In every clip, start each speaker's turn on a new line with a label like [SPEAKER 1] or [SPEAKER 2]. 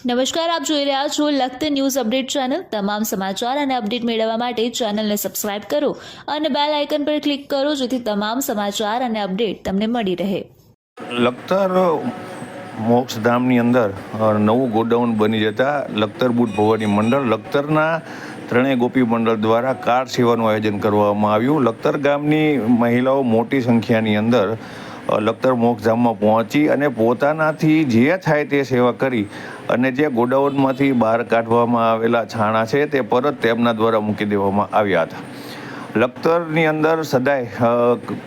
[SPEAKER 1] નમસ્કાર, આપ જોઈ રહ્યા છો લખતર ન્યૂઝ અપડેટ ચેનલ। તમામ સમાચાર અને અપડેટ મેળવવા માટે ચેનલને સબસ્ક્રાઇબ કરો અને બેલ આઇકન પર ક્લિક કરો જેથી તમામ સમાચાર અને અપડેટ તમને મળી રહે।
[SPEAKER 2] લખતર મોક્ષધામની અંદર નવું ગોડાઉન બની જતા લખતર બુટ ભવાની મંડળ લખતરના ત્રણેય ગોપી મંડળ દ્વારા કાર સેવાનું આયોજન કરવામાં આવ્યું। લખતર ગામની મહિલાઓ મોટી સંખ્યાની અંદર લખતર મોક્ષધામમાં પહોંચી અને પોતાનાથી જે થાય તે સેવા કરી અને જે ગોડાઉનમાંથી બહાર કાઢવામાં આવેલા છાણા છે તે પરત તેમના દ્વારા મૂકી દેવામાં આવ્યા હતા। લખતરની અંદર સદાય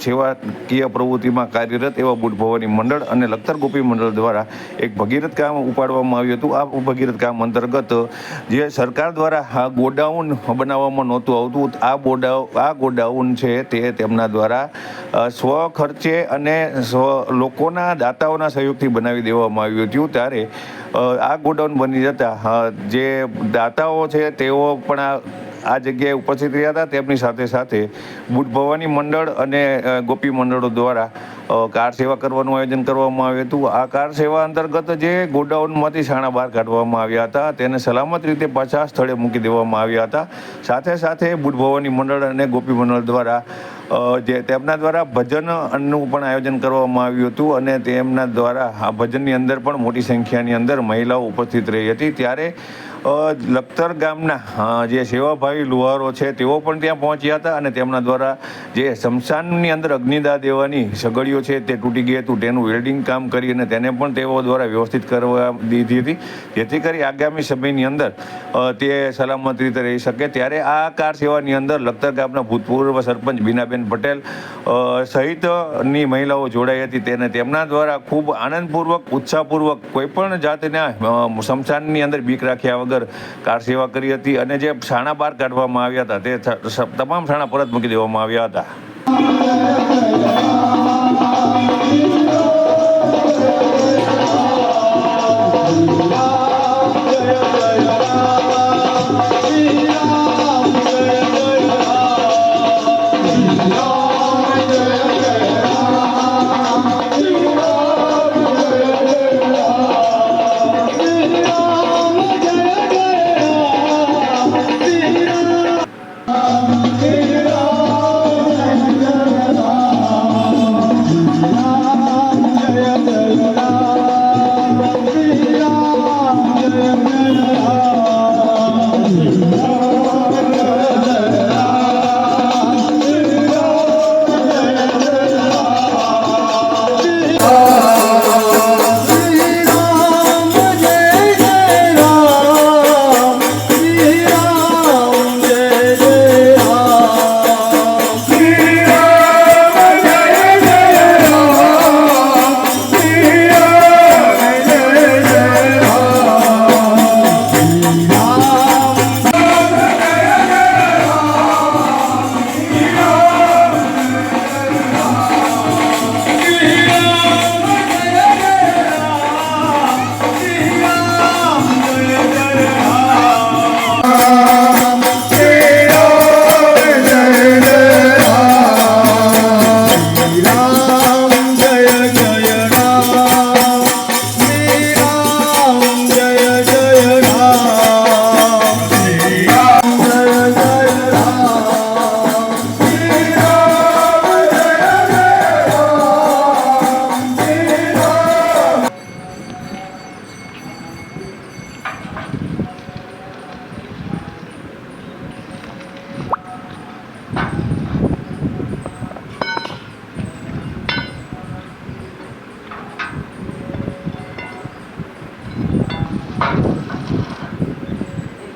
[SPEAKER 2] સેવાકીય પ્રવૃત્તિમાં કાર્યરત એવા બુટ ભવાની મંડળ અને લખતર ગોપી મંડળ દ્વારા એક ભગીરથ કામ ઉપાડવામાં આવ્યું હતું। આ ભગીરથ કામ અંતર્ગત જે સરકાર દ્વારા આ ગોડાઉન બનાવવામાં નહોતું આવતું, આ ગોડાઉન છે તે તેમના દ્વારા સ્વ ખર્ચે અને લોકોના દાતાઓના સહયોગથી બનાવી દેવામાં આવ્યું હતું। ત્યારે આ ગોડાઉન બની જતા જે દાતાઓ છે તેઓ પણ આ જગ્યાએ ઉપસ્થિત રહ્યા હતા। તેમની સાથે સાથે બુટ ભવાની મંડળ અને ગોપી મંડળો દ્વારા કાર સેવા કરવાનું આયોજન કરવામાં આવ્યું હતું। આ કાર સેવા અંતર્ગત જે ગોડાઉનમાંથી છાણા બહાર કાઢવામાં આવ્યા હતા તેને સલામત રીતે પાછા સ્થળે મૂકી દેવામાં આવ્યા હતા। સાથે સાથે બુટ ભવાની મંડળ અને ગોપી મંડળ દ્વારા તેમના દ્વારા ભજનનું પણ આયોજન કરવામાં આવ્યું હતું અને તેમના દ્વારા આ ભજનની અંદર પણ મોટી સંખ્યાની અંદર મહિલાઓ ઉપસ્થિત રહી હતી। ત્યારે લખતર ગામના જે સેવાભાવી લુહારો છે તેઓ પણ ત્યાં પહોંચ્યા હતા અને તેમના દ્વારા જે સ્મશાનની અંદર અગ્નિદાહ દેવાની સગડીઓ છે તે તૂટી ગઈ હતું તેનું વેલ્ડિંગ કામ કરી અને તેને પણ તેઓ દ્વારા વ્યવસ્થિત કરવા દીધી હતી જેથી કરી આગામી સમયની અંદર તે સલામત રીતે રહી શકે। ત્યારે આ કાર સેવાની અંદર લખતર ગામના ભૂતપૂર્વ સરપંચ બીનાબેન પટેલ સહિતની મહિલાઓ જોડાઈ હતી। તેને તેમના દ્વારા ખૂબ આનંદપૂર્વક ઉત્સાહપૂર્વક કોઈપણ જાતના સ્મશાનની અંદર બીક રાખ્યા વગર કાર સેવા કરી હતી અને જે છાણા બહાર કાઢવામાં આવ્યા હતા તે તમામ છાણા પરત મૂકી દેવામાં આવ્યા હતા।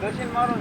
[SPEAKER 3] દર્શન મારો